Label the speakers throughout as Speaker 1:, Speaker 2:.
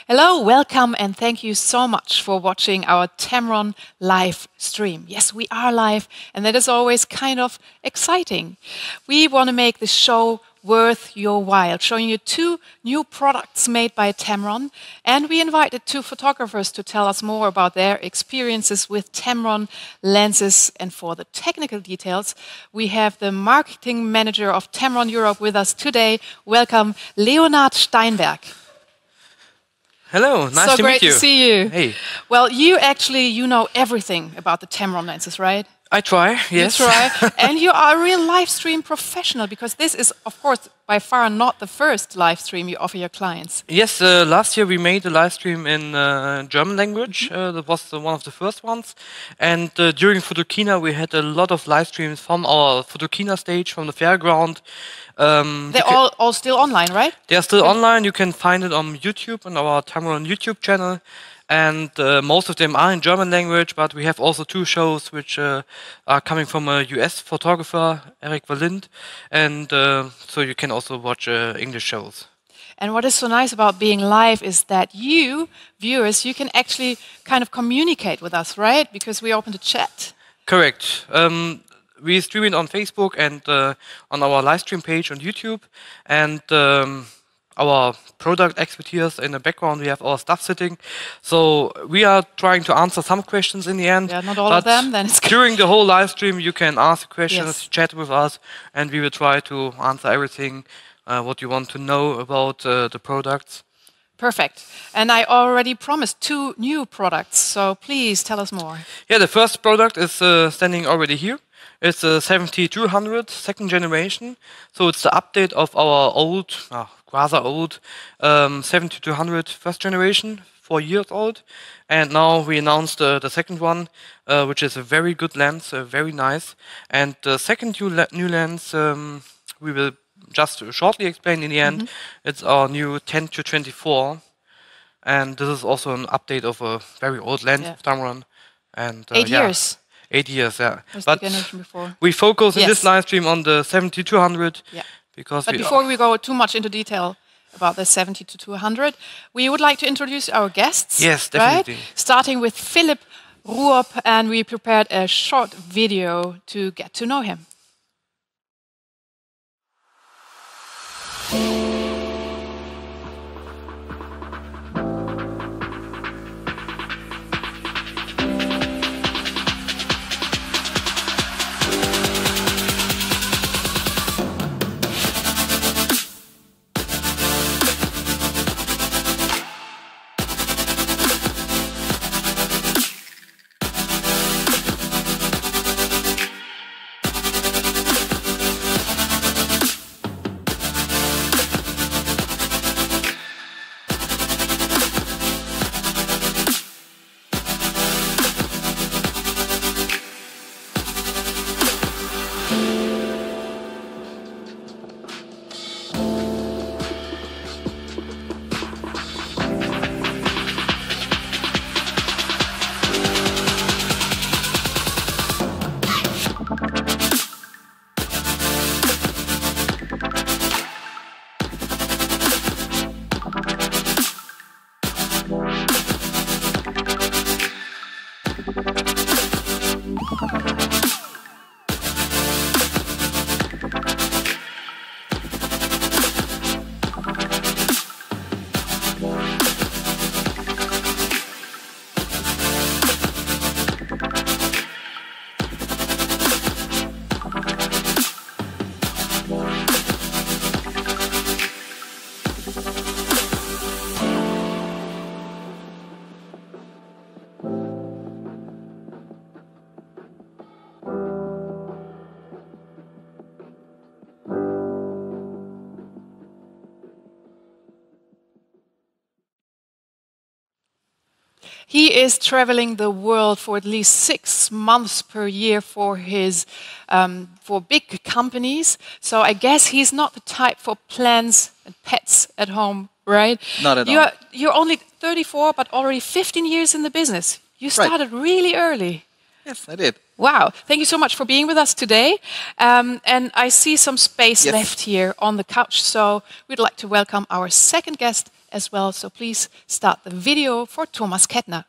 Speaker 1: Hello, welcome, and thank you so much for watching our Tamron live stream. Yes, we are live, and that is always kind of exciting. We want to make the show worth your while, showing you two new products made by Tamron, and we invited two photographers to tell us more about their experiences with Tamron lenses. And for the technical details, we have the marketing manager of Tamron Europe with us today. Welcome, Leonard Steinberg.
Speaker 2: Hello, nice to meet you.
Speaker 1: So great to see you.
Speaker 2: Hey.
Speaker 1: Well, you know everything about the Tamron lenses, right?
Speaker 2: I try, yes.
Speaker 1: You try, and you are a real live stream professional, because this is, of course, by far not the first live stream you offer your clients.
Speaker 2: Yes, last year we made a live stream in German language. That was one of the first ones. And during Photokina we had a lot of live streams from our Photokina stage, from the fairground.
Speaker 1: They're all still online, right?
Speaker 2: They are still online. You can find it on YouTube, on our Tamron YouTube channel. And most of them are in German language, but we have also two shows which are coming from a US photographer, Eric Wallind, and so you can also watch English shows.
Speaker 1: And what is so nice about being live is that you, viewers, you can actually kind of communicate with us, right? Because we open the chat.
Speaker 2: Correct. We stream it on Facebook and on our live stream page on YouTube, and our product expertise in the background, we have our staff sitting. So we are trying to answer some questions in the end.
Speaker 1: Yeah, not all of them, then it's
Speaker 2: during the whole live stream, you can ask questions,
Speaker 1: yes,
Speaker 2: chat with us, and we will try to answer everything what you want to know about the products.
Speaker 1: Perfect. And I already promised two new products, so please tell us more.
Speaker 2: Yeah, the first product is standing already here. It's a 7200 second generation. So it's the update of our old, rather old 7200 first generation, 4 years old. And now we announced the second one, which is a very good lens, very nice. And the second new lens we will just shortly explain in the end. It's our new 10-24. And this is also an update of a very old lens of Tamron. And
Speaker 1: 8 years.
Speaker 2: 8 years, yeah.
Speaker 1: But the generation before.
Speaker 2: We focus in this live stream on the 7200.
Speaker 1: Yeah.
Speaker 2: Because
Speaker 1: but before we go too much into detail about the 70-200, we would like to introduce our guests.
Speaker 2: Yes, definitely.
Speaker 1: Right? Starting with Philip Ruop, and we prepared a short video to get to know him. He is traveling the world for at least 6 months per year for his for big companies. So I guess he's not the type for plants and pets at home, right?
Speaker 3: Not at all.
Speaker 1: You're only 34, but already 15 years in the business. You started really early.
Speaker 3: Yes, I did.
Speaker 1: Wow. Thank you so much for being with us today. And I see some space left here on the couch, so we'd like to welcome our second guest as well. So please start the video for Thomas Kettner.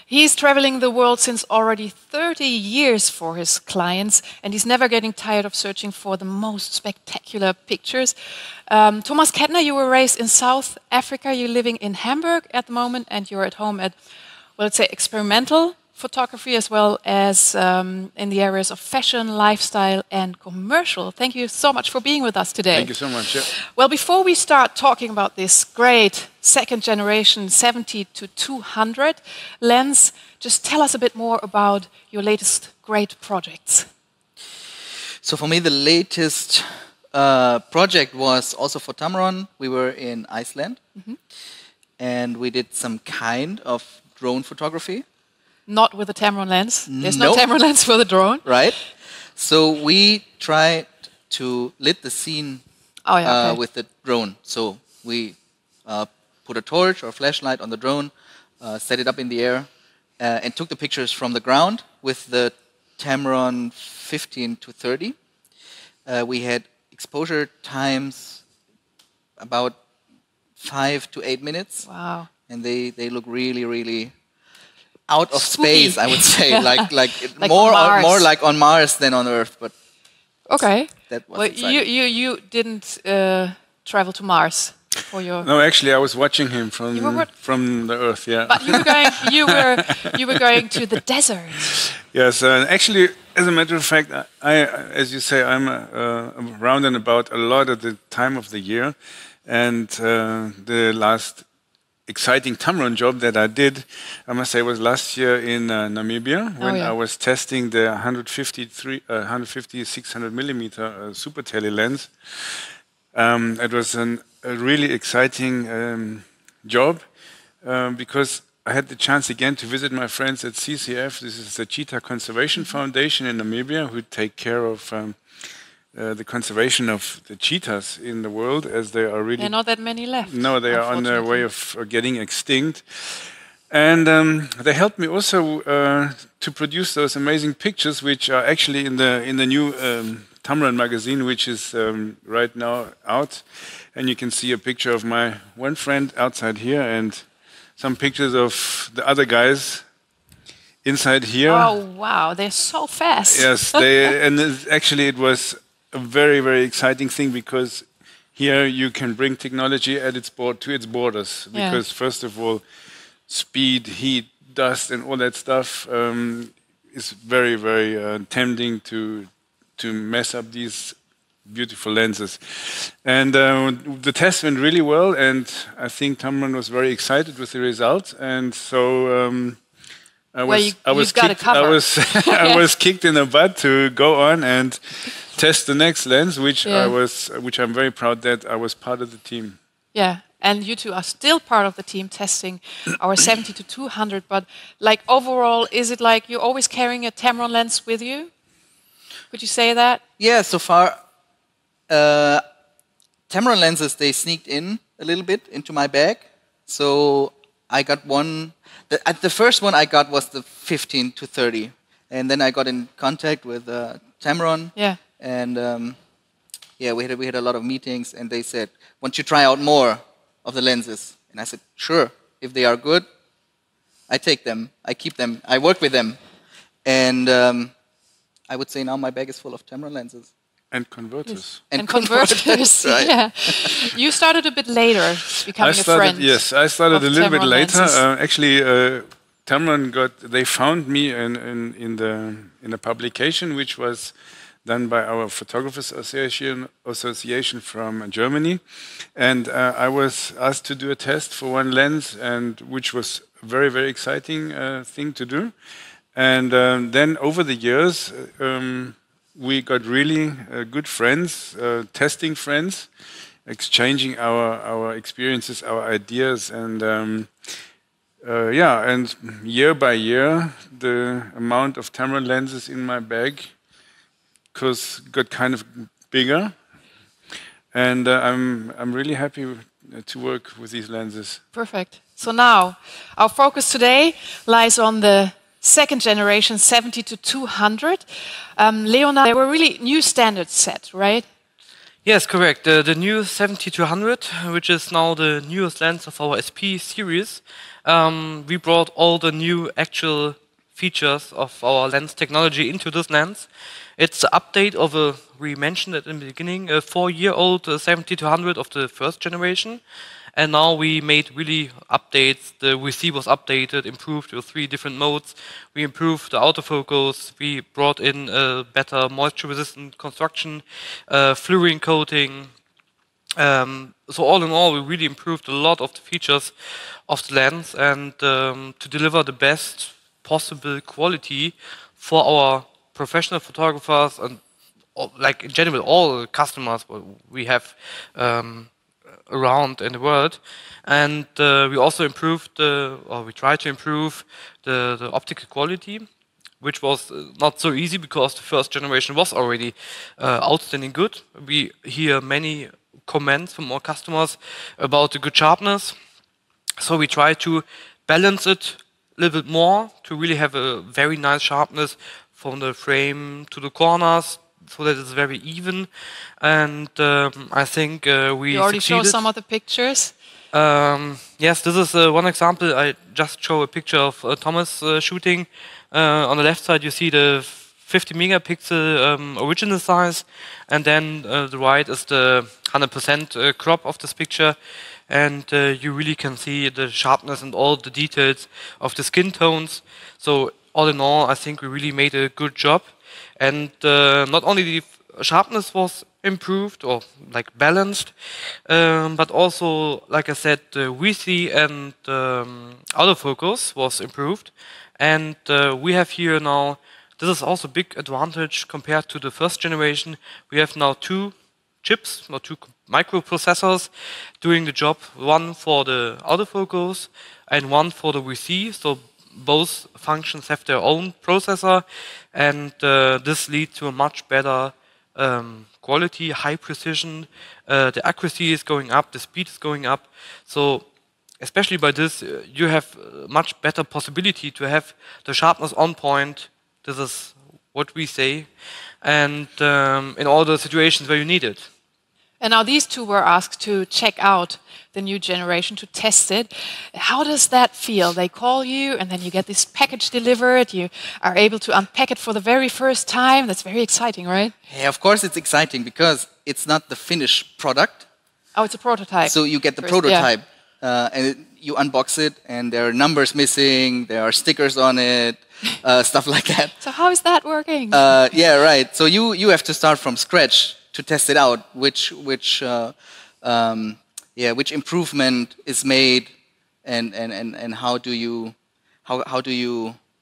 Speaker 1: He's traveling the world since already 30 years for his clients, and he's never getting tired of searching for the most spectacular pictures. Thomas Kettner, you were raised in South Africa. You're living in Hamburg at the moment, and you're at home at, well, let's say, experimental photography as well as in the areas of fashion, lifestyle, and commercial. Thank you so much for being with us today.
Speaker 4: Thank you so much. Yeah.
Speaker 1: Well, before we start talking about this great second generation 70-200 lens, just tell us a bit more about your latest great projects.
Speaker 3: So for me, the latest project was also for Tamron. We were in Iceland, and we did some kind of drone photography.
Speaker 1: Not with a Tamron lens. There's no Tamron lens for the drone.
Speaker 3: Right. So we tried to lit the scene with the drone. So we put a torch or flashlight on the drone, set it up in the air, and took the pictures from the ground with the Tamron 15-30. We had exposure times about 5 to 8 minutes.
Speaker 1: Wow.
Speaker 3: And they look really, really out of
Speaker 1: spooky.
Speaker 3: space, I would say, like
Speaker 1: Mars.
Speaker 3: more like on Mars than on Earth. But
Speaker 1: okay,
Speaker 3: that was
Speaker 1: well,
Speaker 3: exciting.
Speaker 1: you didn't travel to Mars for your.
Speaker 4: No, actually, I was watching him from the Earth. Yeah.
Speaker 1: But you were going to the desert.
Speaker 4: Yes, actually, as a matter of fact, as you say, I'm around and about a lot at the time of the year, and the last exciting Tamron job that I did, I must say, was last year in Namibia when I was testing the 150 600 millimeter super tele lens. It was a really exciting job because I had the chance again to visit my friends at CCF. This is the Cheetah Conservation Foundation in Namibia, who take care of the conservation of the cheetahs in the world, as they are really...
Speaker 1: There are not that many left.
Speaker 4: No, they are on their way of getting extinct. And they helped me also to produce those amazing pictures, which are actually in the new Tamron magazine, which is right now out. And you can see a picture of my one friend outside here and some pictures of the other guys inside here.
Speaker 1: Oh, wow, they're so fast.
Speaker 4: Yes, actually it was a very, very exciting thing, because here you can bring technology at to its borders. Because first of all, speed, heat, dust, and all that stuff is very, very tempting to mess up these beautiful lenses. And the test went really well, and I think Tamron was very excited with the result. And so I was kicked in the butt to go on and test the next lens, which I'm very proud that I was part of the team.
Speaker 1: Yeah, and you two are still part of the team testing our 70-200. But like overall, is it like you're always carrying a Tamron lens with you? Could you say that?
Speaker 3: Yeah, so far, Tamron lenses, they sneaked in a little bit into my bag. So I got one. The first one I got was the 15 to 30, and then I got in contact with Tamron.
Speaker 1: Yeah.
Speaker 3: And yeah, we had a lot of meetings, and they said, "Want you try out more of the lenses?" And I said, "Sure. If they are good, I take them. I keep them. I work with them." And I would say now my bag is full of Tamron lenses.
Speaker 4: And converters.
Speaker 1: And converters,
Speaker 3: right.
Speaker 1: Yeah. You started a bit later, becoming a friend.
Speaker 4: Yes, I started a little bit later.
Speaker 1: Actually,
Speaker 4: Tamron they found me in a publication which was done by our Photographers Association from Germany, and I was asked to do a test for one lens, and which was a very, very exciting thing to do. And then over the years, we got really good friends, testing friends, exchanging our experiences, our ideas, and yeah, and year by year, the amount of Tamron lenses in my bag got kind of bigger, and I'm really happy to work with these lenses.
Speaker 1: Perfect. So now, our focus today lies on the second generation 70 to 200. Leonard, there were really new standards set, right?
Speaker 2: Yes, correct. The new 70-200, which is now the newest lens of our SP series, we brought all the new actual features of our lens technology into this lens. It's an update of we mentioned it in the beginning, a 4-year-old 70-200 of the first generation. And now we made really updates. The VC was updated, improved with 3 different modes. We improved the autofocus. We brought in a better moisture-resistant construction, fluorine coating. So all in all, we really improved a lot of the features of the lens, and to deliver the best possible quality for our professional photographers and, like in general, all customers we have around in the world. And we also improved, or we tried to improve the optical quality, which was not so easy because the first generation was already outstanding good. We hear many comments from our customers about the good sharpness. So we try to balance it a little bit more to really have a very nice sharpness from the frame to the corners, so that it's very even. And I think we
Speaker 1: You already
Speaker 2: succeeded.
Speaker 1: show some of the pictures?
Speaker 2: Yes, this is one example. I just show a picture of Thomas shooting. On the left side you see the 50 megapixel original size, and then the right is the 100% crop of this picture. And you really can see the sharpness and all the details of the skin tones. So all in all, I think we really made a good job. And not only the sharpness was improved or like balanced, but also, like I said, the VC and autofocus was improved. And we have here now, this is also a big advantage compared to the first generation. We have now 2 chips, or 2 microprocessors doing the job, one for the autofocus and one for the VC. So both functions have their own processor, and this leads to a much better quality, high precision. The accuracy is going up, the speed is going up. So especially by this, you have a much better possibility to have the sharpness on point. This is what we say, and in all the situations where you need it.
Speaker 1: And now these 2 were asked to check out the new generation, to test it. How does that feel? They call you and then you get this package delivered. You are able to unpack it for the very first time. That's very exciting, right?
Speaker 3: Yeah, of course it's exciting because it's not the finished product.
Speaker 1: Oh, it's a prototype.
Speaker 3: So you get the prototype and you unbox it, and there are numbers missing, there are stickers on it, stuff like that.
Speaker 1: So how is that working?
Speaker 3: Yeah, right. So you have to start from scratch to test it out, which improvement is made, and how do you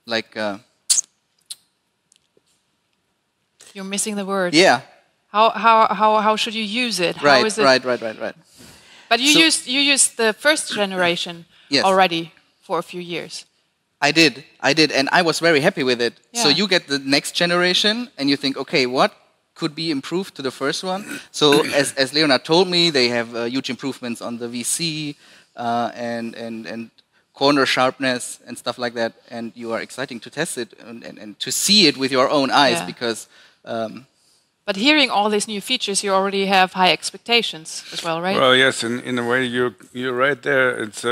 Speaker 3: like
Speaker 1: You're missing the word.
Speaker 3: Yeah.
Speaker 1: How should you use it?
Speaker 3: Right,
Speaker 1: how is it?
Speaker 3: right.
Speaker 1: But you used the first generation already for a few years.
Speaker 3: I did, and I was very happy with it.
Speaker 1: Yeah.
Speaker 3: So you get the next generation, and you think, okay, what could be improved to the first one? So as Leonard told me, they have huge improvements on the VC. and corner sharpness and stuff like that, and you are exciting to test it and to see it with your own eyes because.
Speaker 1: But hearing all these new features, you already have high expectations as well, right?
Speaker 4: Well, yes, in a way you're right there. It's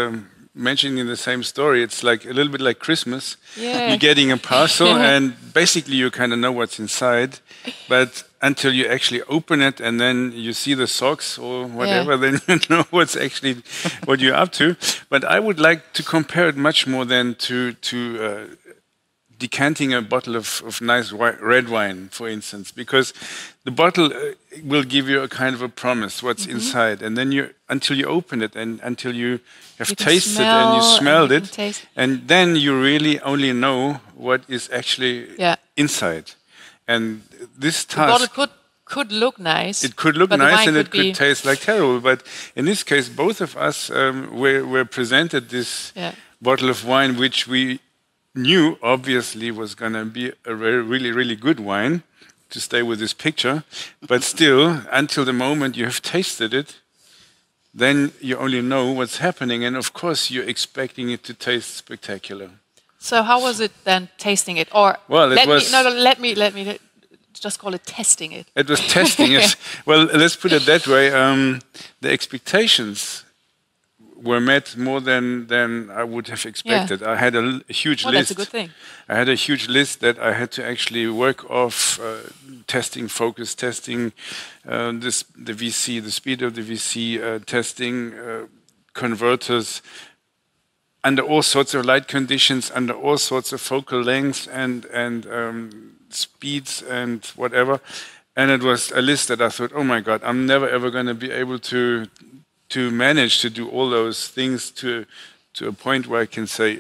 Speaker 4: mentioning the same story. It's like a little bit like Christmas.
Speaker 1: Yeah.
Speaker 4: You're getting a parcel, and basically you kind of know what's inside, but until you actually open it and then you see the socks or whatever, then you know what's actually what you're up to. But I would like to compare it much more than to decanting a bottle of nice red wine, for instance, because the bottle will give you a kind of a promise what's inside, and then until you open it and until you have tasted it and you smelled it, and then you really only know what is actually inside. And this task,
Speaker 1: the bottle could look nice.
Speaker 4: It could look nice and it could taste like terrible. But in this case, both of us were presented this bottle of wine, which we knew obviously was going to be a really, really good wine, to stay with this picture. But still, until the moment you have tasted it, then you only know what's happening. And of course, you're expecting it to taste spectacular.
Speaker 1: So how was it then tasting it? Or
Speaker 4: well,
Speaker 1: let me just call it testing it.
Speaker 4: It was testing it. Well, let's put it that way. The expectations were met more than I would have expected. I had a huge list.
Speaker 1: That's a good thing.
Speaker 4: I had a huge list that I had to actually work off, testing, focus testing, the VC, the speed of the VC, testing, converters, under all sorts of light conditions, under all sorts of focal lengths and speeds and whatever. And it was a list that I thought, oh my God, I'm never ever going to be able to manage to do all those things to a point where I can say,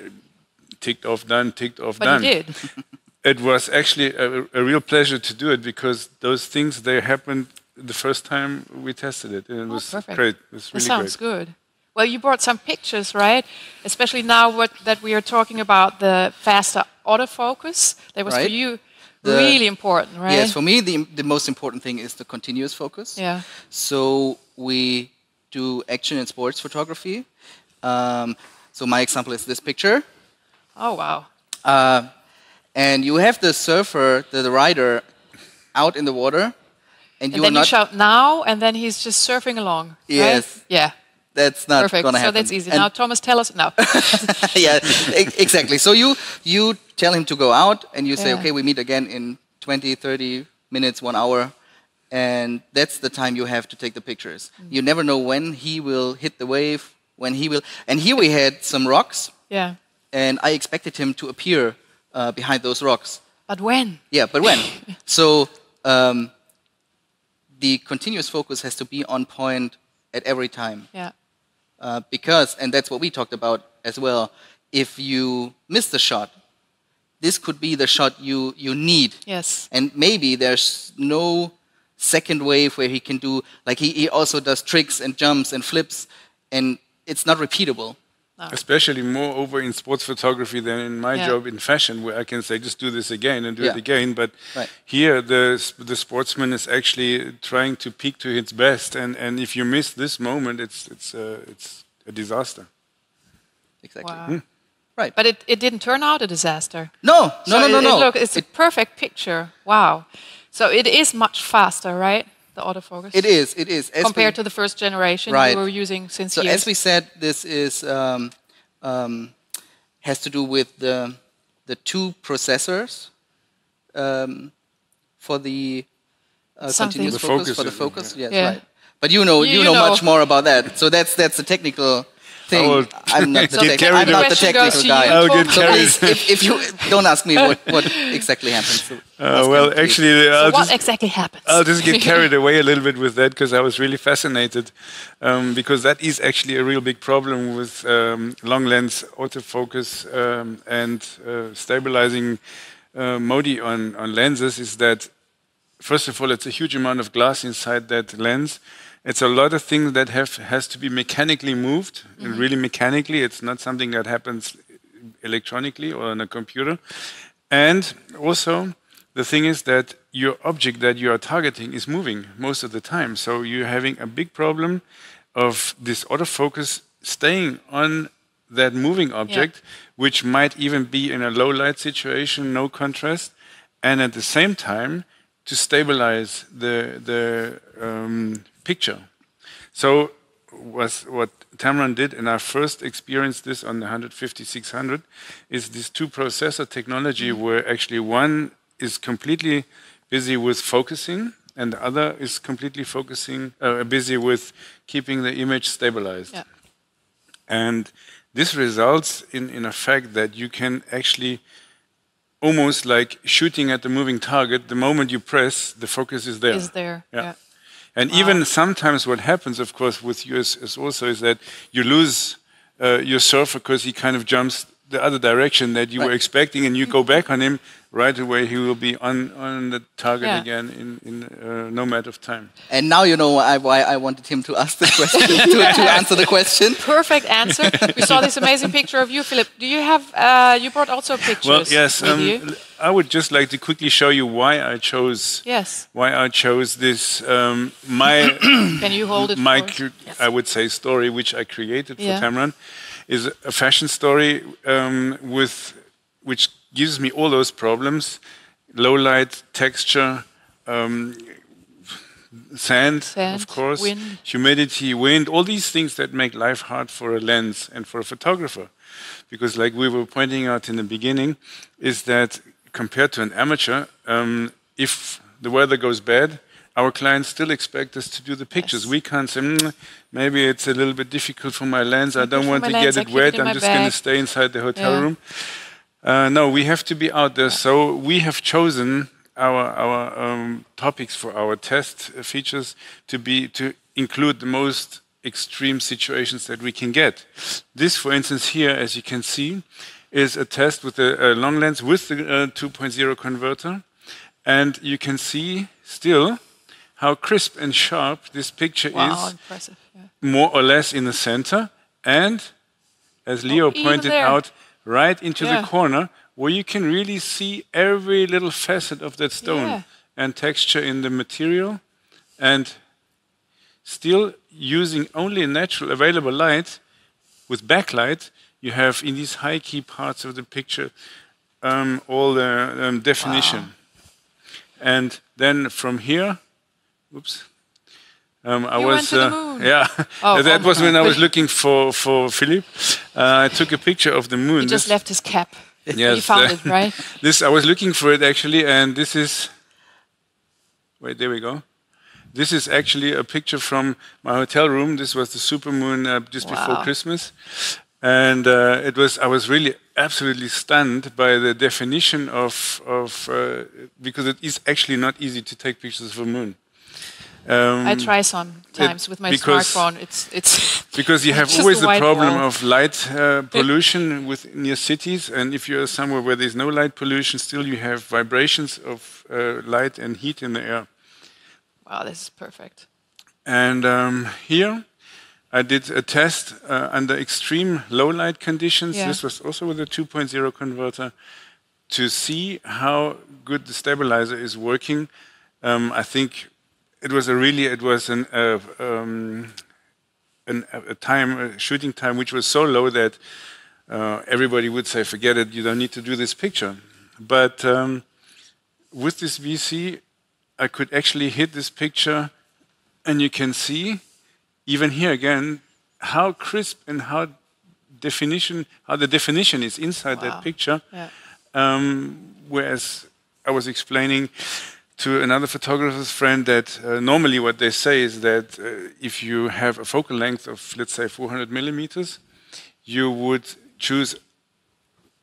Speaker 4: ticked off, done, ticked off, done.
Speaker 1: But you did.
Speaker 4: It was actually a real pleasure to do it, because those things, they happened the first time we tested it. And it was great. It was really
Speaker 1: great. That sounds good. Well, you brought some pictures, right? Especially now that we are talking about the faster autofocus. That was for you really important, right?
Speaker 3: Yes, for me, the most important thing is the continuous focus.
Speaker 1: Yeah.
Speaker 3: So we do action and sports photography. So my example is this picture.
Speaker 1: Oh, wow.
Speaker 3: And you have the surfer, the rider, out in the water. And
Speaker 1: then you shout now, and then he's just surfing along.
Speaker 3: Yes.
Speaker 1: Right? Yeah.
Speaker 3: That's not going to happen.
Speaker 1: So that's easy. Now, Thomas, tell us now.
Speaker 3: Yeah, exactly. So you tell him to go out, and you say, okay, we meet again in 20, 30 minutes, 1 hour. And that's the time you have to take the pictures. You never know when he will hit the wave, when he will. And here we had some rocks.
Speaker 1: Yeah.
Speaker 3: And I expected him to appear behind those rocks.
Speaker 1: But when?
Speaker 3: Yeah, but when? So the continuous focus has to be on point at every time.
Speaker 1: Yeah.
Speaker 3: Because, and that's what we talked about as well, if you miss the shot, this could be the shot you need.
Speaker 1: Yes.
Speaker 3: And maybe there's no second wave where he can do, like he also does tricks and jumps and flips, and it's not repeatable.
Speaker 1: No.
Speaker 4: Especially more over in sports photography than in my job in fashion, where I can say, just do this again and do it again. But here, the sportsman is actually trying to peak to its best, and if you miss this moment, it's a disaster.
Speaker 3: Exactly.
Speaker 1: Wow. Right. But it didn't turn out a disaster.
Speaker 3: No.
Speaker 1: Look, it's a perfect picture. Wow. So it is much faster, right? The autofocus?
Speaker 3: It is.
Speaker 1: Compared to the first generation you were using since years.
Speaker 3: So as we said, this is has to do with the two processors for the continuous focus, for the focus. Yes, right. But you know much more about that. So that's the technical thing. I'm not the technical guy.
Speaker 4: I'll get
Speaker 3: so
Speaker 4: carried.
Speaker 3: please, if you don't ask me what exactly happens. So
Speaker 4: well, actually,
Speaker 1: what exactly happens?
Speaker 4: I'll just get carried away a little bit with that, because I was really fascinated, because that is actually a real big problem with long lens autofocus and stabilizing modi on lenses. Is that, first of all, it's a huge amount of glass inside that lens. It's a lot of things that has to be mechanically moved, and really mechanically. It's not something that happens electronically or on a computer. And also, the thing is that your object that you are targeting is moving most of the time. So you're having a big problem of this autofocus staying on that moving object, which might even be in a low light situation, no contrast, and at the same time to stabilize the picture. So what Tamron did, and I first experienced this on the 150-600, is this two-processor technology where actually one is completely busy with focusing and the other is completely busy with keeping the image stabilized. Yeah. And this results in a fact that you can actually almost like shooting at the moving target, the moment you press, the focus is there.
Speaker 1: Is there, yeah.
Speaker 4: And even sometimes what happens, of course, with you is also is that you lose your surfer because he kind of jumps the other direction that you were expecting, and you go back on him, right away he will be on the target again in no matter of time.
Speaker 3: And now you know why I wanted him to ask the question, to answer the question.
Speaker 1: Perfect answer. We saw this amazing picture of you, Philip. Do you have, you brought also pictures?
Speaker 4: Well, yes. I would just like to quickly show you why I chose.
Speaker 1: Yes.
Speaker 4: Why I chose this. My.
Speaker 1: Can you hold it?
Speaker 4: Yes. I would say story which I created for Tamron is a fashion story which gives me all those problems: low light, texture, sand, of course, wind. Humidity, wind, all these things that make life hard for a lens and for a photographer. Because like we were pointing out in the beginning, is that compared to an amateur, if the weather goes bad, our clients still expect us to do the pictures. Yes. We can't say, maybe it's a little bit difficult for my lens, I don't want to get it wet, I'm just going to stay inside the hotel room. No, we have to be out there. So we have chosen our topics for our test features to include the most extreme situations that we can get. This, for instance, here, as you can see, is a test with a long lens with the 2.0 converter. And you can see still how crisp and sharp this picture is.
Speaker 1: Impressive. Yeah.
Speaker 4: More or less in the center. And, as Leo pointed out, right into the corner, where you can really see every little facet of that stone and texture in the material. And still using only natural available light, with backlight, you have in these high key parts of the picture all the definition. Wow. And then from here, oops, I was
Speaker 1: went to the moon.
Speaker 4: That was when I was looking for Philip. I took a picture of the moon.
Speaker 1: He just left his cap. Yes, he found it, right?
Speaker 4: I was looking for it actually, and this is. Wait, there we go. This is actually a picture from my hotel room. This was the supermoon just before Christmas. And I was really absolutely stunned by the definition because it is actually not easy to take pictures of a moon.
Speaker 1: I try sometimes with my smartphone. It's
Speaker 4: because you have always the problem of light pollution near cities, and if you're somewhere where there's no light pollution, still you have vibrations of light and heat in the air.
Speaker 1: Wow, this is perfect.
Speaker 4: And here I did a test under extreme low light conditions. This was also with a 2.0 converter to see how good the stabilizer is working. I think it was a shooting time which was so low that everybody would say, forget it, you don't need to do this picture. But with this VC, I could actually hit this picture, and you can see, even here again, how crisp and how the definition is inside that picture. Yeah. Whereas I was explaining to another photographer's friend that normally what they say is that if you have a focal length of, let's say, 400 millimeters, you would choose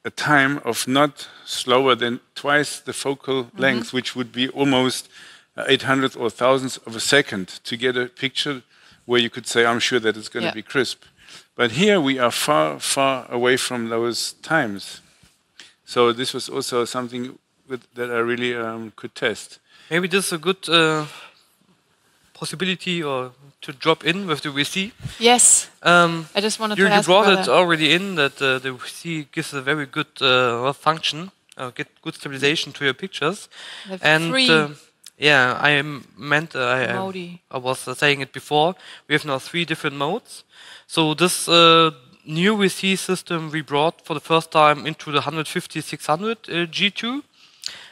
Speaker 4: a time of not slower than twice the focal length, which would be almost 800th or 1000th of a second to get a picture where you could say, I'm sure that it's going to be crisp. But here we are far, far away from those times. So this was also something that I really could test.
Speaker 2: Maybe this is a good possibility or to drop in with the VC.
Speaker 1: Yes. I just wanted to ask
Speaker 2: you brought it already in that the VC gives a very good function, good stabilization to your pictures.
Speaker 1: And
Speaker 2: Yeah, I meant I was saying it before. We have now 3 different modes. So this new VC system we brought for the first time into the 150-600 G2,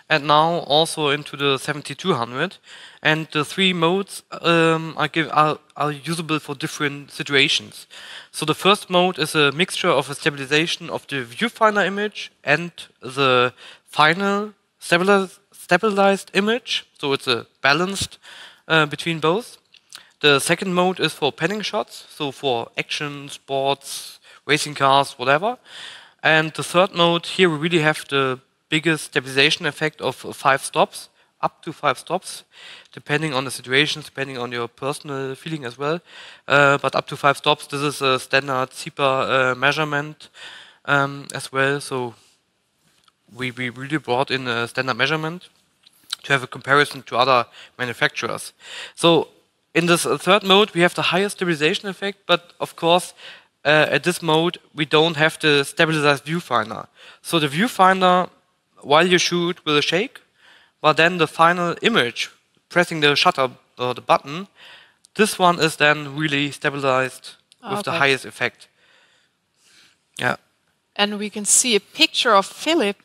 Speaker 2: and now also into the 7200. And the 3 modes are usable for different situations. So the first mode is a mixture of a stabilization of the viewfinder image and the final stabilized image. So it's a balanced between both. The second mode is for panning shots, so for action, sports, racing cars, whatever. And the third mode, here we really have the biggest stabilization effect of 5 stops, up to 5 stops, depending on the situations, depending on your personal feeling as well. But up to 5 stops, this is a standard CIPA measurement as well. So we really brought in a standard measurement to have a comparison to other manufacturers. So in this third mode, we have the highest stabilization effect, but of course, at this mode, we don't have the stabilized viewfinder. So the viewfinder, while you shoot, will shake, but then the final image, pressing the shutter or the button, this one is then really stabilized with the highest effect. Yeah.
Speaker 1: And we can see a picture of Philip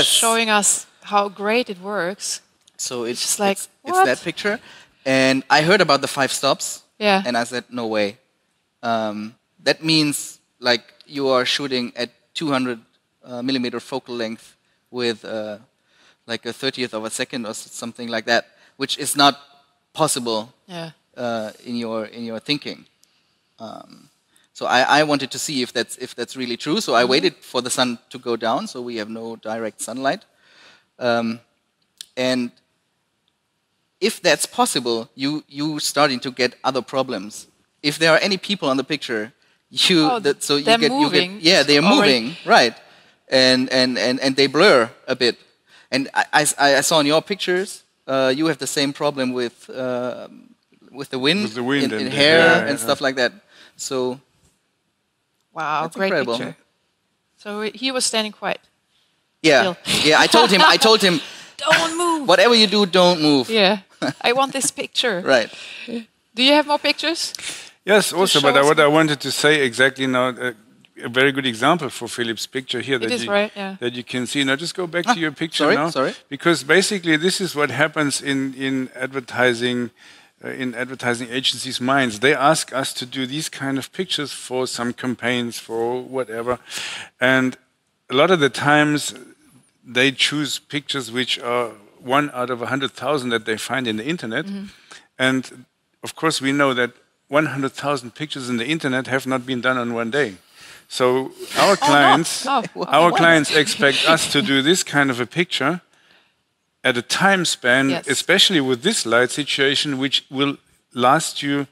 Speaker 1: showing us how great it works.
Speaker 3: So it's just like, it's that picture. And I heard about the 5 stops.
Speaker 1: Yeah.
Speaker 3: And I said, no way. That means like you are shooting at 200 millimeter focal length with like a 30th of a second or something like that, which is not possible in your thinking. So I wanted to see if that's really true. So I waited for the sun to go down, so we have no direct sunlight. And if that's possible, you starting to get other problems. If there are any people on the picture, they're moving, right? And they blur a bit. And I saw in your pictures, you have the same problem with the wind, in hair and stuff like that. So,
Speaker 1: wow,
Speaker 3: that's
Speaker 1: great
Speaker 3: incredible.
Speaker 1: picture. So he was standing quiet.
Speaker 3: Yeah, yeah. I told him,
Speaker 1: don't move.
Speaker 3: Whatever you do, don't move.
Speaker 1: Yeah, I want this picture.
Speaker 3: Right.
Speaker 1: Do you have more pictures?
Speaker 4: Yes, also, but what I wanted to say exactly now, a very good example for Philip's picture here that you can see. Now just go back to your picture now.
Speaker 3: Sorry.
Speaker 4: Because basically this is what happens in advertising agencies' minds. They ask us to do these kind of pictures for some campaigns, for whatever. And a lot of the times they choose pictures which are 1 out of 100,000 that they find in the internet. And of course we know that 100,000 pictures in the internet have not been done on one day. So our clients expect us to do this kind of a picture at a time span, especially with this light situation, which will last you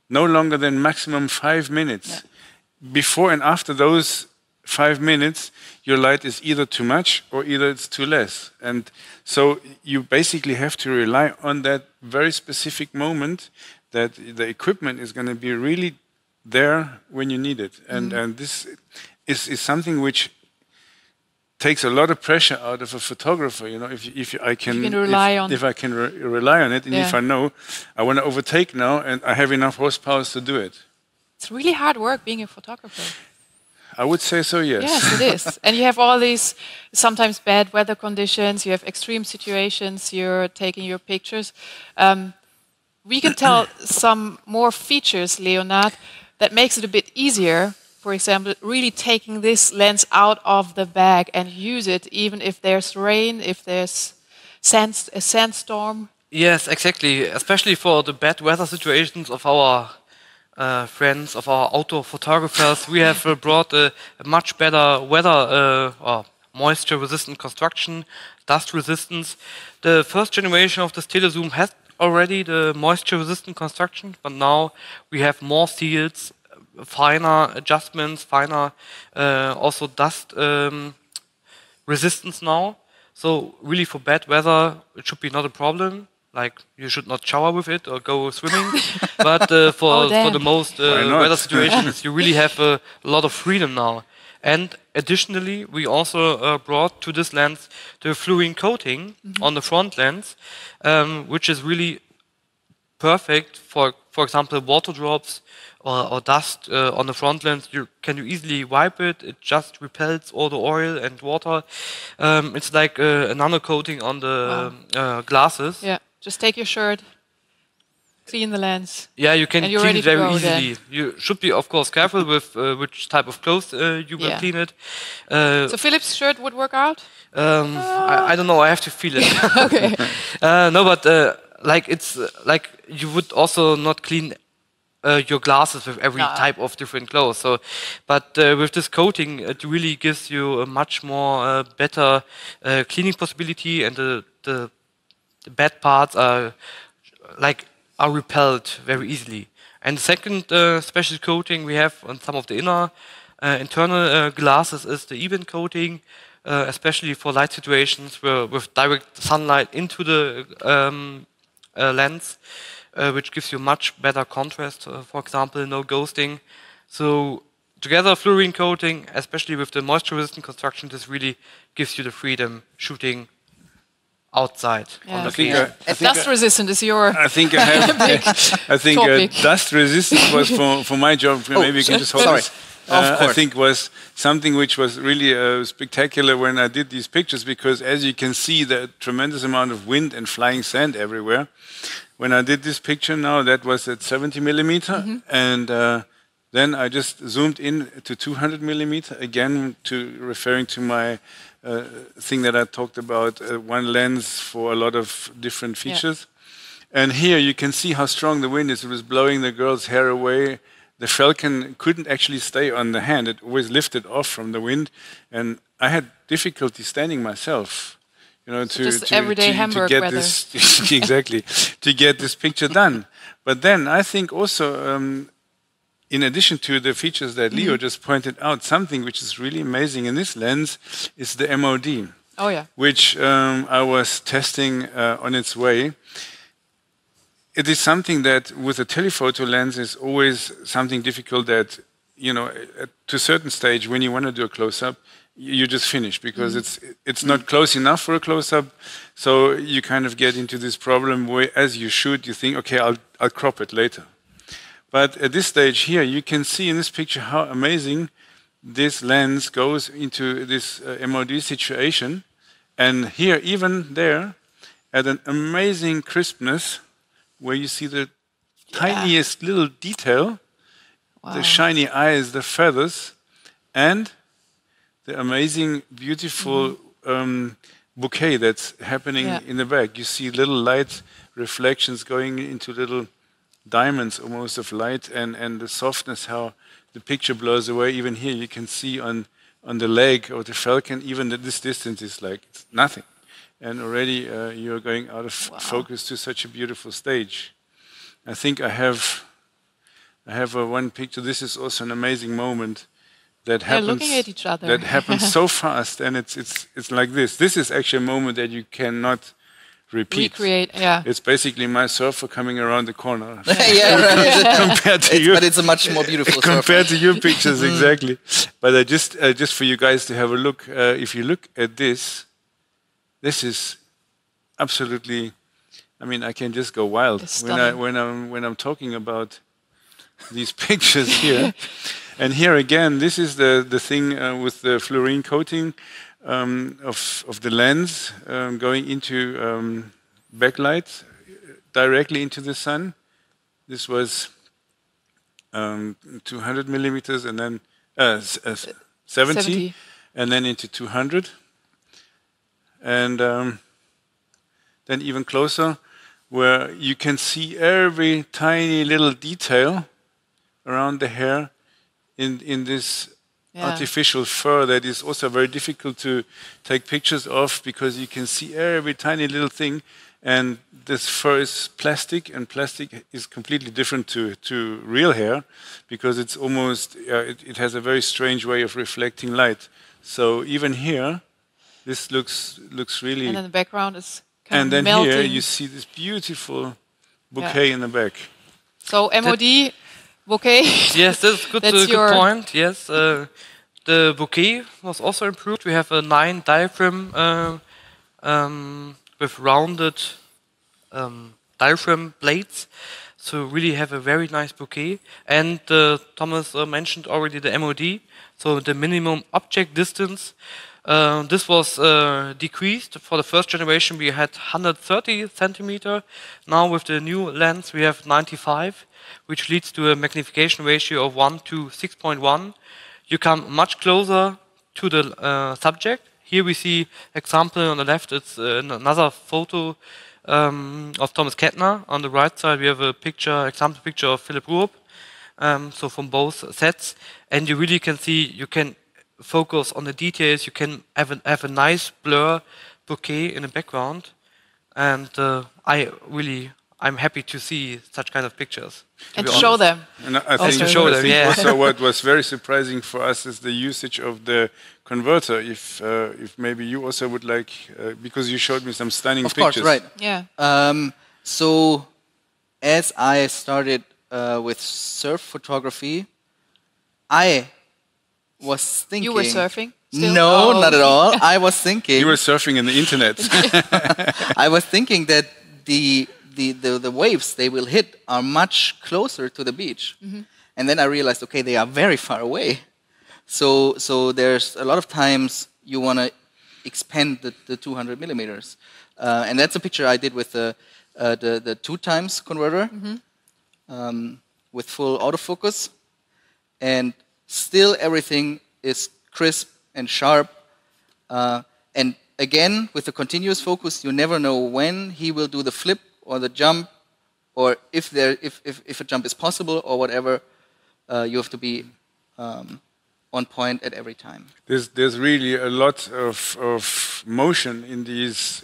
Speaker 4: no longer than maximum 5 minutes. Yeah. Before and after those 5 minutes, your light is either too much or either it's too less. And so you basically have to rely on that very specific moment that the equipment is going to be really there when you need it. And this is something which takes a lot of pressure out of a photographer. You know, if I can rely on it, and if I know I want to overtake now and I have enough horsepower to do it.
Speaker 1: It's really hard work being a photographer.
Speaker 4: I would say so, yes.
Speaker 1: Yes, it is. And you have all these sometimes bad weather conditions, you have extreme situations, you're taking your pictures. We can tell some more features, Leonard, that makes it a bit easier. For example, really taking this lens out of the bag and use it even if there's rain, if there's a sandstorm.
Speaker 2: Yes, exactly. Especially for the bad weather situations of our friends, of our outdoor photographers, we have brought a much better weather or moisture-resistant construction, dust resistance. The first generation of this telezoom has already the moisture-resistant construction, but now we have more seals, finer adjustments, finer also dust resistance now. So really for bad weather, it should be not a problem. Like you should not shower with it or go swimming. But for the most weather situations, you really have a lot of freedom now. And additionally, we also brought to this lens the fluorine coating on the front lens, which is really perfect for example, water drops or dust on the front lens. You easily wipe it. It just repels all the oil and water. It's like a nano coating on the glasses.
Speaker 1: Yeah, just take your shirt, clean the lens.
Speaker 2: Yeah, you can clean it very easily. Then. You should be, of course, careful with which type of clothes you will clean it.
Speaker 1: So Philip's shirt would work out?
Speaker 2: I don't know. I have to feel it.
Speaker 1: Okay.
Speaker 2: No, but like it's like you would also not clean your glasses with every type of different clothes. So, but with this coating, it really gives you a much more better cleaning possibility, and the bad parts are repelled very easily. And the second special coating we have on some of the inner internal glasses is the even coating, especially for light situations where with direct sunlight into the lens, which gives you much better contrast, for example, no ghosting. So together, fluorine coating, especially with the moisture-resistant construction, this really gives you the freedom shooting outside.
Speaker 1: Yeah. Dust resistant is your.
Speaker 4: I think I have. I think dust resistance was for my job. Maybe you can just hold this. I think was something which was really spectacular when I did these pictures, because as you can see, the tremendous amount of wind and flying sand everywhere. When I did this picture now, that was at 70 millimeter, and then I just zoomed in to 200 millimeter again, referring to my thing that I talked about, one lens for a lot of different features. Yeah. And here you can see how strong the wind is. It was blowing the girl's hair away. The falcon couldn't actually stay on the hand. It always lifted off from the wind, and I had difficulty standing myself. You know, to get this exactly to get this picture done. But then I think also, in addition to the features that Leo just pointed out, something which is really amazing in this lens is the MOD.
Speaker 1: Oh yeah.
Speaker 4: Which I was testing on its way. It is something that with a telephoto lens is always something difficult that, you know, to a certain stage when you want to do a close-up, you just finish, because it's not close enough for a close-up, so you kind of get into this problem where as you shoot you think, okay, I'll crop it later. But at this stage here you can see in this picture how amazing this lens goes into this MOD situation, and here even there at an amazing crispness where you see the tiniest little detail, the shiny eyes, the feathers, and the amazing, beautiful bouquet that's happening in the back. You see little light reflections going into little diamonds almost of light, and the softness, how the picture blows away. Even here you can see on the leg of the falcon, even at this distance is like it's nothing. And already you're going out of focus to such a beautiful stage. I think I have one picture. This is also an amazing moment. That happens,
Speaker 1: looking at each other.
Speaker 4: That happens so fast, and it's like this. This is actually a moment that you cannot repeat.
Speaker 1: Recreate, yeah.
Speaker 4: It's basically my surfer coming around the corner.
Speaker 3: Compared to you, but it's a much more beautiful
Speaker 4: compared to your pictures, exactly. But I just for you guys to have a look. If you look at this, this is absolutely. I mean, I can just go wild when I'm talking about these pictures here. And here again, this is the thing with the fluorine coating of the lens going into backlight directly into the sun. This was 200 millimeters, and then 70, and then into 200, and then even closer, where you can see every tiny little detail around the hair in this artificial fur that is also very difficult to take pictures of, because you can see every tiny little thing, and this fur is plastic, and plastic is completely different to real hair, because it's almost it has a very strange way of reflecting light. So even here, this looks really.
Speaker 1: And then the background is kind
Speaker 4: of
Speaker 1: melting.
Speaker 4: And then here you see this beautiful bouquet in the back.
Speaker 1: So MOD. Okay.
Speaker 2: Yes, that's good point. Yes, The bokeh was also improved. We have a 9 diaphragm with rounded diaphragm blades. So really have a very nice bokeh. And Thomas mentioned already the MOD, so the minimum object distance. This was decreased. For the first generation we had 130 centimeter. Now with the new lens we have 95, which leads to a magnification ratio of 1 to 6.1. You come much closer to the subject. Here we see example on the left. It's another photo of Thomas Kettner. On the right side we have a picture, example picture of Philipp Ruop. So from both sets, and you really can see, you can focus on the details. You can have a nice blur bokeh in the background, and I'm happy to see such kind of pictures.
Speaker 1: And to show them.
Speaker 4: And I think also what was very surprising for us is the usage of the converter. If maybe you also would like, because you showed me some stunning pictures.
Speaker 3: Of course, right.
Speaker 1: Yeah.
Speaker 3: So as I started with surf photography, I was thinking...
Speaker 1: You were surfing? Still?
Speaker 3: No, not at all. I was thinking...
Speaker 4: You were surfing in the internet.
Speaker 3: I was thinking that the waves they will hit are much closer to the beach. And then I realized, okay, they are very far away. So there's a lot of times you want to expand the 200 millimeters. And that's a picture I did with the 2x converter with full autofocus. And still everything is crisp and sharp. And again, with the continuous focus, you never know when he will do the flip or the jump, or if a jump is possible or whatever. You have to be on point at every time.
Speaker 4: There's really a lot of motion in these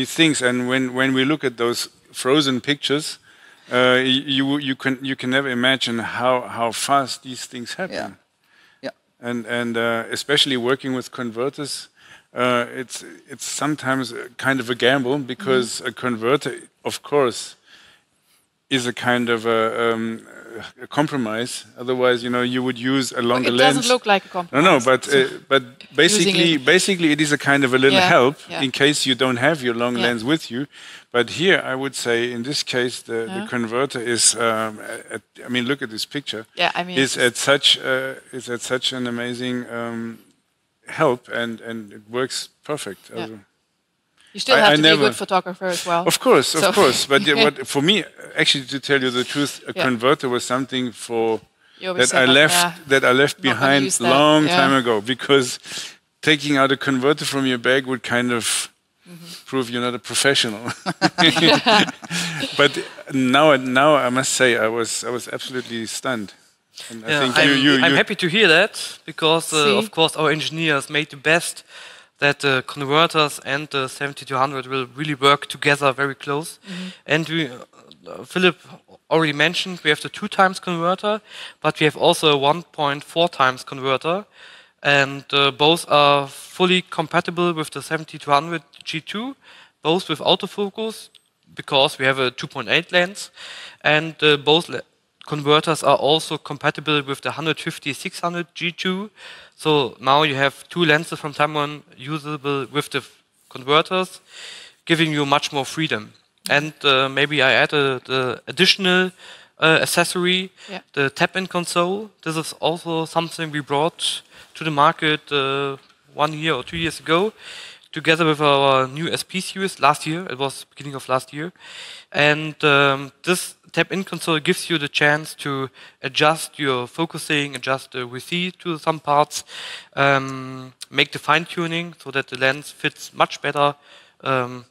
Speaker 4: things, and when we look at those frozen pictures, you can never imagine how fast these things happen.
Speaker 3: Yeah.
Speaker 4: And especially working with converters, it's sometimes kind of a gamble, because a converter, of course, is a kind of a compromise. Otherwise, you would use a longer lens.
Speaker 1: It doesn't look like a compromise.
Speaker 4: No, but basically it is a kind of a little help in case you don't have your long lens with you. But here, I would say, in this case, the converter is. I mean, look at this picture.
Speaker 1: Yeah, I mean,
Speaker 4: is at such an amazing help, and it works perfect.
Speaker 1: Yeah. You still have to be a good photographer as well.
Speaker 4: Of course. But for me, actually, to tell you the truth, a converter was something that I left behind long time ago, because taking out a converter from your bag would kind of prove you're not a professional. But now I must say I was absolutely stunned. And I think
Speaker 2: I'm happy to hear that, because of course our engineers made the best that the converters and the 7200 will really work together very close. And Philipp already mentioned we have the 2x converter, but we have also a 1.4x converter, and both are fully compatible with the 7200 G2, both with autofocus, because we have a 2.8 lens, and both converters are also compatible with the 150-600 G2. So now you have two lenses from Tamron usable with the converters, giving you much more freedom. And maybe I add the additional accessory, the tap-in console. This is also something we brought to the market 1 year or 2 years ago, together with our new SP series last year. It was beginning of last year. And this tap-in console gives you the chance to adjust your focusing, adjust the VC to some parts, make the fine-tuning so that the lens fits much better to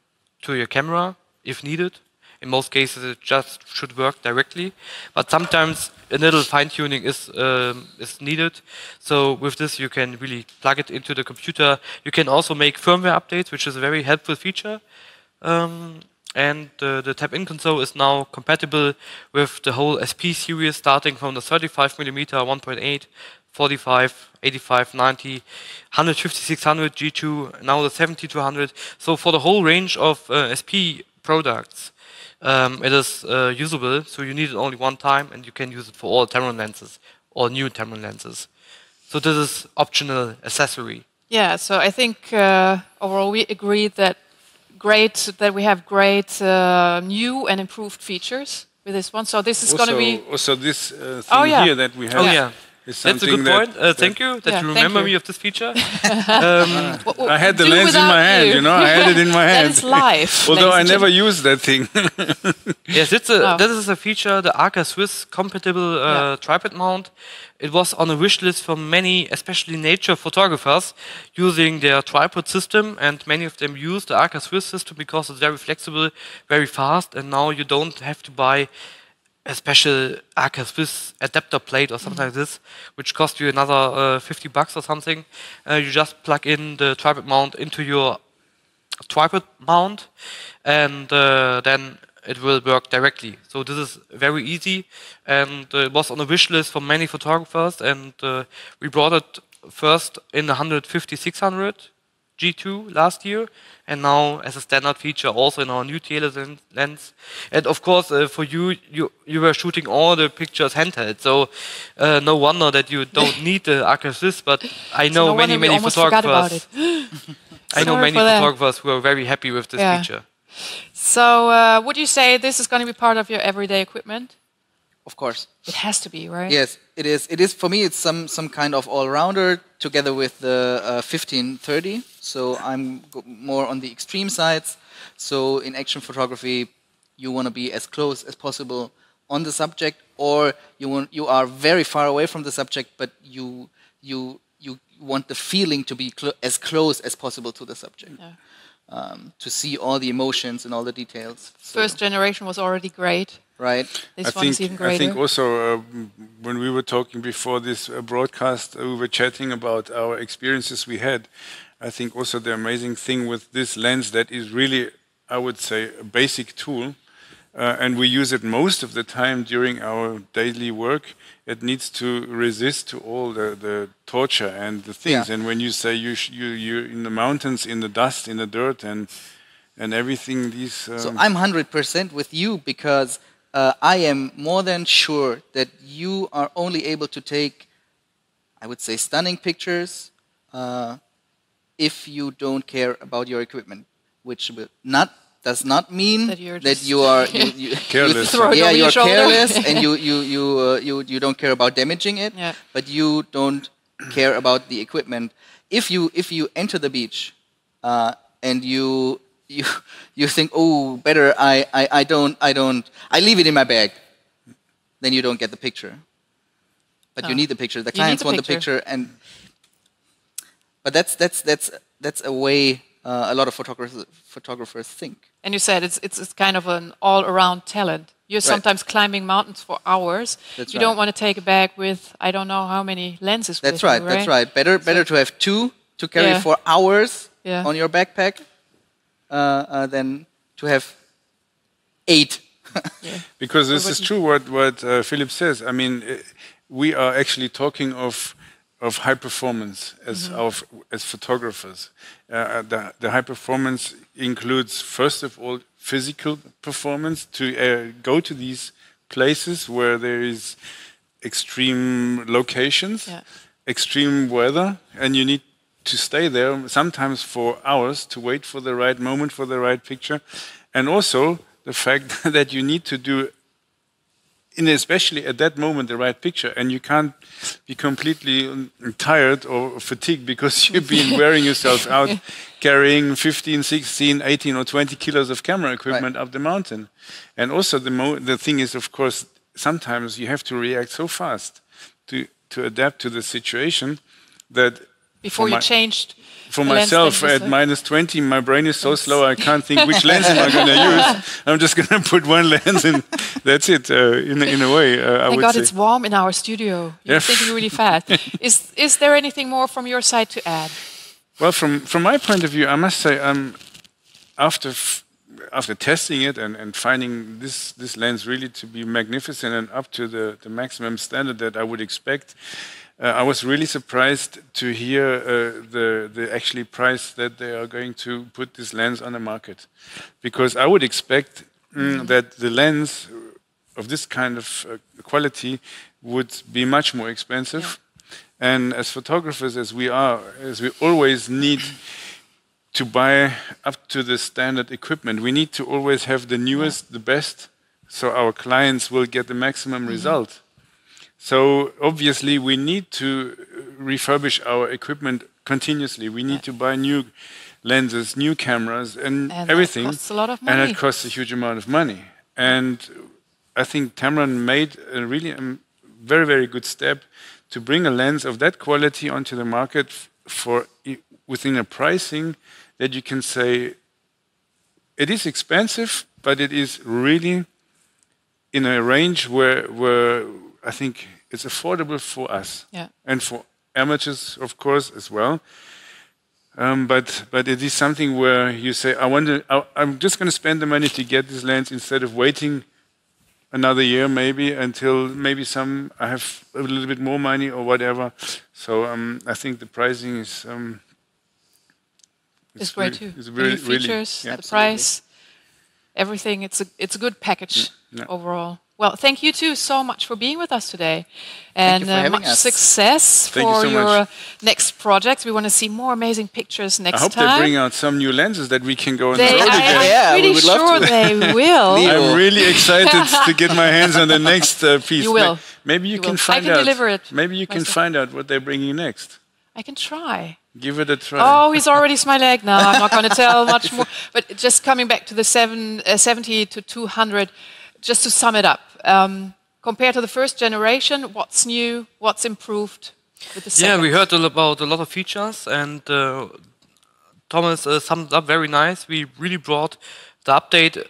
Speaker 2: your camera if needed. In most cases, it just should work directly, but sometimes a little fine-tuning is needed. So with this, you can really plug it into the computer. You can also make firmware updates, which is a very helpful feature. And the tap-in console is now compatible with the whole SP series, starting from the 35mm 1.8, 45, 85, 90, 150-600 G2, now the 7200. So for the whole range of SP products, it is usable. So you need it only one time, and you can use it for all Tamron lenses, all new Tamron lenses. So this is optional accessory.
Speaker 1: Yeah, so I think overall we agreed that we have great new and improved features with this one. So this is going to be
Speaker 4: also this thing here that we have.
Speaker 2: Oh yeah.
Speaker 4: That's
Speaker 2: a good point. Thank you that you remember me of this feature.
Speaker 4: I had the lens in my hand, you know. I had it in my hand.
Speaker 1: That is live.
Speaker 4: Although I never used that thing.
Speaker 2: Yes, this is a feature, the Arca Swiss compatible tripod mount. It was on a wish list for many, especially nature photographers, using their tripod system, and many of them use the Arca Swiss system because it's very flexible, very fast, and now you don't have to buy a special Arca Swiss adapter plate or something like this, which costs you another $50 or something. You just plug in the tripod mount into your tripod mount, and then it will work directly. So this is very easy, and it was on a wish list for many photographers, and we brought it first in the 150-600 G2 last year, and now as a standard feature also in our new TLS lens. And of course, for you were shooting all the pictures handheld, so no wonder that you don't need the Arca Swiss, but I know many photographers. I know many photographers who are very happy with this feature.
Speaker 1: So would you say this is going to be part of your everyday equipment?
Speaker 3: Of course.
Speaker 1: It has to be, right?
Speaker 3: Yes, it is. It is, for me, it's some kind of all-rounder together with the 1530. So I'm more on the extreme sides. So in action photography, you want to be as close as possible on the subject, or you are very far away from the subject, but you want the feeling to be as close as possible to the subject. Yeah. To see all the emotions and all the details.
Speaker 1: First generation was already great.
Speaker 3: Right.
Speaker 1: This one is even greater.
Speaker 4: I think also when we were talking before this broadcast, we were chatting about our experiences we had. I think also the amazing thing with this lens that is really, I would say, a basic tool, and we use it most of the time during our daily work. It needs to resist to all the torture and the things. Yeah. And when you say you're in the mountains, in the dust, in the dirt, and everything, these.
Speaker 3: So I'm 100% with you, because I am more than sure that you are only able to take, I would say, stunning pictures if you don't care about your equipment, which does not mean that you are
Speaker 4: careless.
Speaker 3: You're careless and you don't care about damaging it, but you don't care about the equipment. If you enter the beach and you think, oh, better I leave it in my bag, then you don't get the picture. But you need the picture. The clients want the picture, but that's a way a lot of photographers think.
Speaker 1: And you said it's kind of an all-around talent. You're sometimes climbing mountains for hours. You don't want to take a bag with I don't know how many lenses.
Speaker 3: That's right. That's right. Better to have 2 to carry for hours on your backpack than to have 8.
Speaker 4: Because this is true what Philip says. I mean, we are actually talking of high performance as photographers. The high performance includes, first of all, physical performance, to go to these places where there is extreme locations, extreme weather, and you need to stay there sometimes for hours to wait for the right moment, for the right picture. And also the fact that you need to do, especially at that moment, the right picture, and you can't be completely tired or fatigued because you've been wearing yourself out carrying 15, 16, 18 or 20 kilos of camera equipment up the mountain. And also the thing is, of course, sometimes you have to react so fast to adapt to the situation that
Speaker 1: before you changed.
Speaker 4: For myself, at -20, my brain is so slow I can't think which lens am I going to use. I'm just going to put one lens and that's it, in a way, I would say.
Speaker 1: It's warm in our studio. You're thinking really fast. Is there anything more from your side to add?
Speaker 4: Well, from my point of view, I must say, after testing it and finding this lens really to be magnificent and up to the maximum standard that I would expect, I was really surprised to hear the actually price that they are going to put this lens on the market, because I would expect that the lens of this kind of quality would be much more expensive, And as photographers, as we always need to buy up to the standard equipment, we need to always have the newest, the best, so our clients will get the maximum result. So obviously we need to refurbish our equipment continuously. We need to buy new lenses, new cameras, and everything.
Speaker 1: That costs a lot of money.
Speaker 4: And it costs a huge amount of money. And I think Tamron made a really very, very good step to bring a lens of that quality onto the market within a pricing that you can say it is expensive, but it is really in a range where I think it's affordable for us and for amateurs, of course, as well. But it is something where you say, I'm just going to spend the money to get this lens instead of waiting another year maybe until I have a little bit more money or whatever. So I think the pricing is
Speaker 1: it's great too.
Speaker 4: It's
Speaker 1: the features, the price, everything. It's a good package overall. Well, thank you too so much for being with us today, and much success for your next projects. We want to see more amazing pictures next time.
Speaker 4: I hope they bring out some new lenses that we can go on the road
Speaker 1: again. I'm pretty sure they will.
Speaker 4: I'm really excited to get my hands on the next piece.
Speaker 1: You will.
Speaker 4: Maybe you can find out. I can deliver it. Maybe you can find out what they're bringing next.
Speaker 1: I can try.
Speaker 4: Give it a try.
Speaker 1: Oh, he's already smiling. No, I'm not going to tell much more. But just coming back to the 70 to 200. Just to sum it up, compared to the first generation, what's new, what's improved with the second?
Speaker 2: Yeah, we heard about a lot of features, and Thomas summed it up very nice. We really brought the update,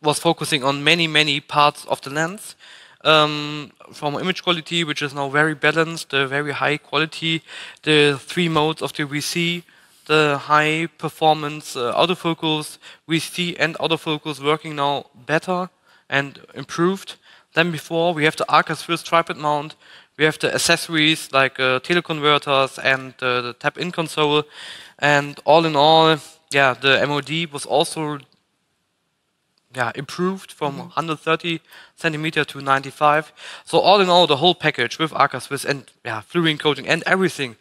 Speaker 2: was focusing on many parts of the lens, from image quality, which is now very balanced, very high quality, the 3 modes of the VC, the high performance autofocus, VC and autofocus working now better and improved than before. We have the Arca-Swiss tripod mount. We have the accessories like teleconverters and the tap-in console. And all in all, yeah, the MOD was also improved from 130 centimeter to 95. So all in all, the whole package with Arca-Swiss and fluorine coating and everything,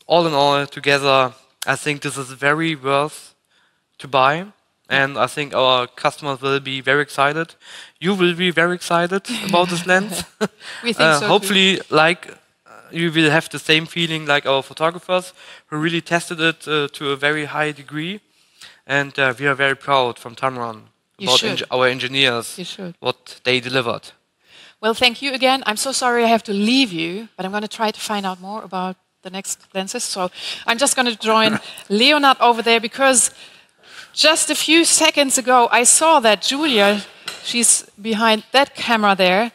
Speaker 2: all in all together, I think this is very worth to buy. And I think our customers will be very excited. You will be very excited about this lens.
Speaker 1: We think so
Speaker 2: hopefully, you will have the same feeling like our photographers who really tested it to a very high degree. And we are very proud from Tamron about our engineers, what they delivered.
Speaker 1: Well, thank you again. I'm so sorry I have to leave you, but I'm going to try to find out more about the next lenses. So I'm just going to join Leonard over there because just a few seconds ago, I saw that Julia, she's behind that camera there.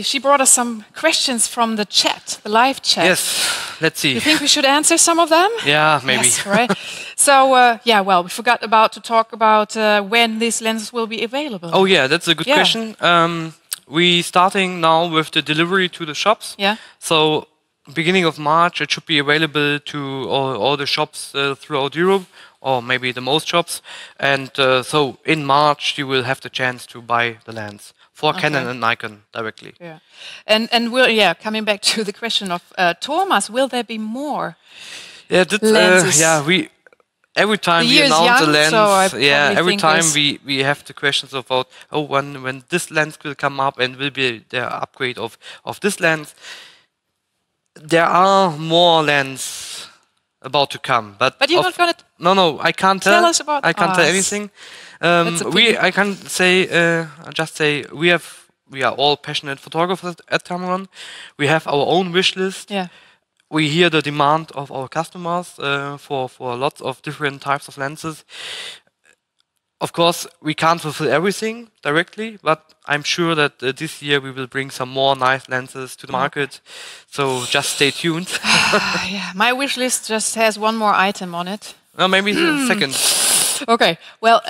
Speaker 1: She brought us some questions from the chat, the live chat.
Speaker 2: Yes, let's see.
Speaker 1: You think we should answer some of them?
Speaker 2: Yeah, maybe.
Speaker 1: Yes, right. So, well, we forgot to talk about when these lenses will be available.
Speaker 2: Oh, yeah, that's a good question. We're starting now with the delivery to the shops.
Speaker 1: Yeah.
Speaker 2: So, beginning of March, it should be available to all the shops throughout Europe, or maybe the most shops. And so in March, you will have the chance to buy the lens for Canon and Nikon directly.
Speaker 1: Yeah. And we're, coming back to the question of Thomas, will there be more lenses?
Speaker 2: Every time we announce a lens, every time we have the questions about, when this lens will come up and will be the upgrade of this lens. There are more lenses about to come, but
Speaker 1: you're not going to.
Speaker 2: No, I can't tell
Speaker 1: us about.
Speaker 2: I can't tell anything. I can say, just say we are all passionate photographers at Tamron. We have our own wish list.
Speaker 1: Yeah.
Speaker 2: We hear the demand of our customers for lots of different types of lenses. Of course, we can't fulfill everything directly, but I'm sure that this year we will bring some more nice lenses to the market. So just stay tuned.
Speaker 1: My wish list just has one more item on it.
Speaker 2: Maybe the second.
Speaker 1: Okay. Well,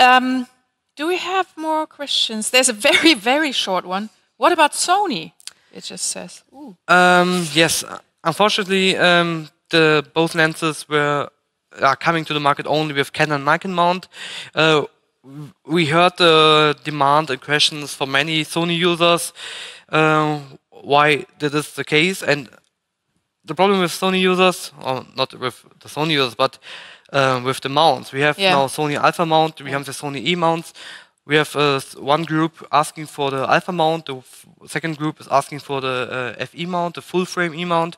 Speaker 1: do we have more questions? There's a very, very short one. What about Sony? It just says. Ooh.
Speaker 2: Yes. Unfortunately, both lenses are coming to the market only with Canon and Nikon mount. We heard the demand and questions from many Sony users why that is the case, and the problem with Sony users, or not with the Sony users, but with the mounts. We have now Sony Alpha mount, we have the Sony E mounts. We have one group asking for the Alpha mount, the second group is asking for the FE mount, the full frame E mount,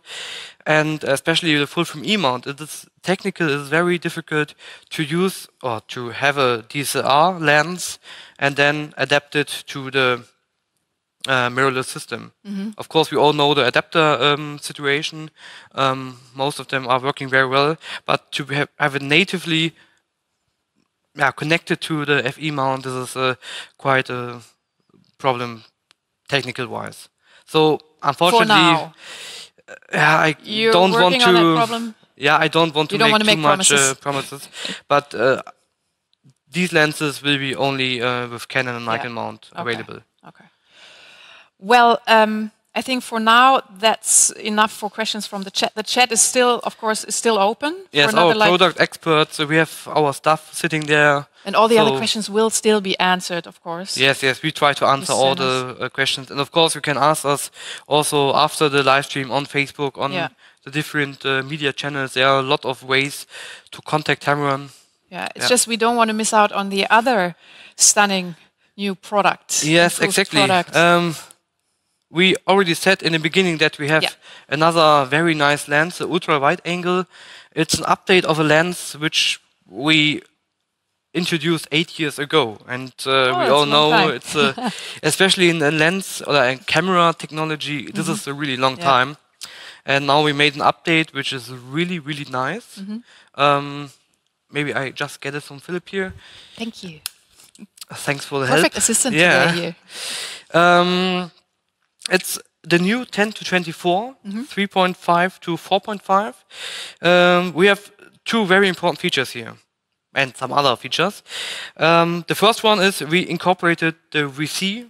Speaker 2: and especially the full frame E mount. It is technical, it is very difficult to use or to have a DSLR lens and then adapt it to the mirrorless system. Of course, we all know the adapter situation. Most of them are working very well, but to have it natively connected to the FE mount, this is quite a problem technical-wise. So unfortunately, I don't want to. I don't want to make too much promises. But these lenses will be only with Canon and Nikon mount available.
Speaker 1: Okay. Well, I think for now that's enough for questions from the chat. The chat is still, of course, open.
Speaker 2: Yes, our product experts. We have our staff sitting there,
Speaker 1: and all the other questions will still be answered, of course.
Speaker 2: Yes, we try to answer all the questions, and of course you can ask us also after the live stream on Facebook, on the different media channels. There are a lot of ways to contact Tamron.
Speaker 1: Yeah, it's just we don't want to miss out on the other stunning new products.
Speaker 2: Yes, exactly. We already said in the beginning that we have another very nice lens, the ultra wide angle. It's an update of a lens which we introduced 8 years ago, and we all know it's especially in the lens or a camera technology. This is a really long time, and now we made an update which is really, really nice. Maybe I just get it from Philip here.
Speaker 1: Thank you.
Speaker 2: Thanks for the help.
Speaker 1: Perfect assistant today here.
Speaker 2: It's the new 10 to 24, 3.5 to 4.5. We have two very important features here, and some other features. The first one is we incorporated the VC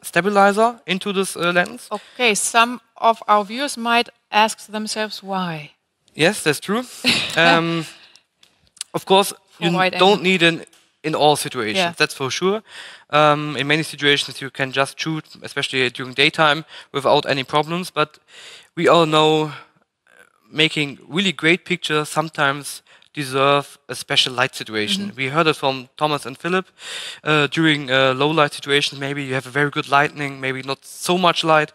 Speaker 2: stabilizer into this lens.
Speaker 1: Okay, some of our viewers might ask themselves why.
Speaker 2: Yes, that's true. Of course, you don't need it in all situations, that's for sure. In many situations you can just shoot, especially during daytime, without any problems, but we all know making really great pictures sometimes deserve a special light situation. We heard it from Thomas and Philip. During low light situations, maybe you have a very good lighting, maybe not so much light,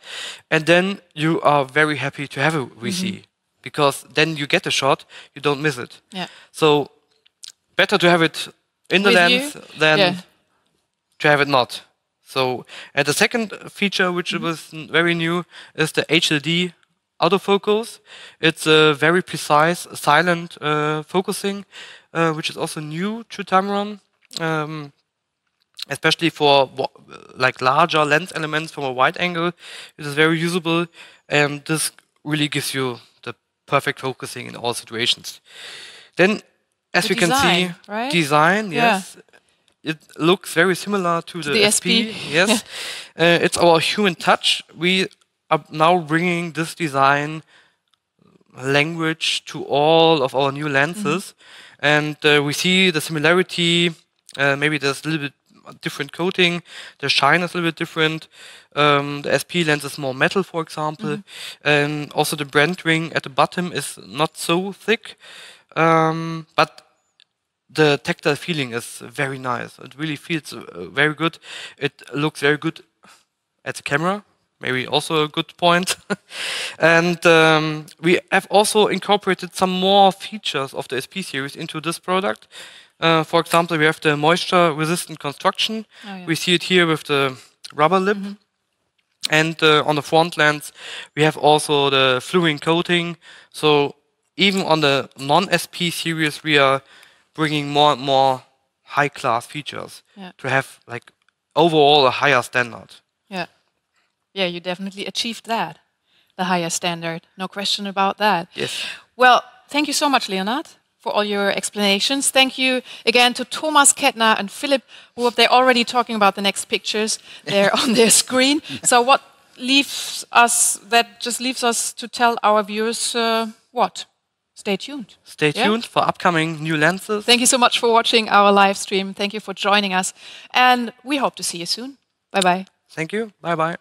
Speaker 2: and then you are very happy to have a VC, because then you get a shot, you don't miss it. So better to have it in the lens than to have it not. So, and the second feature, which was very new, is the HLD autofocus. It's a very precise, silent focusing, which is also new to Tamron, especially for like larger lens elements from a wide angle. It is very usable, and this really gives you the perfect focusing in all situations. Then, as we can see, design, yes. It looks very similar to the SP. Yes, it's our human touch. We are now bringing this design language to all of our new lenses, and we see the similarity. Maybe there's a little bit different coating. The shine is a little bit different. The SP lens is more metal, for example, and also the brand ring at the bottom is not so thick, but the tactile feeling is very nice. It really feels very good. It looks very good at the camera, maybe also a good point. And we have also incorporated some more features of the SP series into this product. For example, we have the moisture-resistant construction. We see it here with the rubber lip. And on the front lens, we have also the fluorine coating. So even on the non-SP series, we are bringing more and more high-class features to have like overall a higher standard.
Speaker 1: Yeah, you definitely achieved that, the higher standard. No question about that.
Speaker 2: Yes.
Speaker 1: Well, thank you so much, Leonard, for all your explanations. Thank you again to Thomas Kettner and Philip, who they're already talking about the next pictures there on their screen. So what leaves us? That just leaves us to tell our viewers what. Stay tuned.
Speaker 2: Stay tuned for upcoming new lenses.
Speaker 1: Thank you so much for watching our live stream. Thank you for joining us. And we hope to see you soon. Bye-bye.
Speaker 2: Thank you. Bye-bye.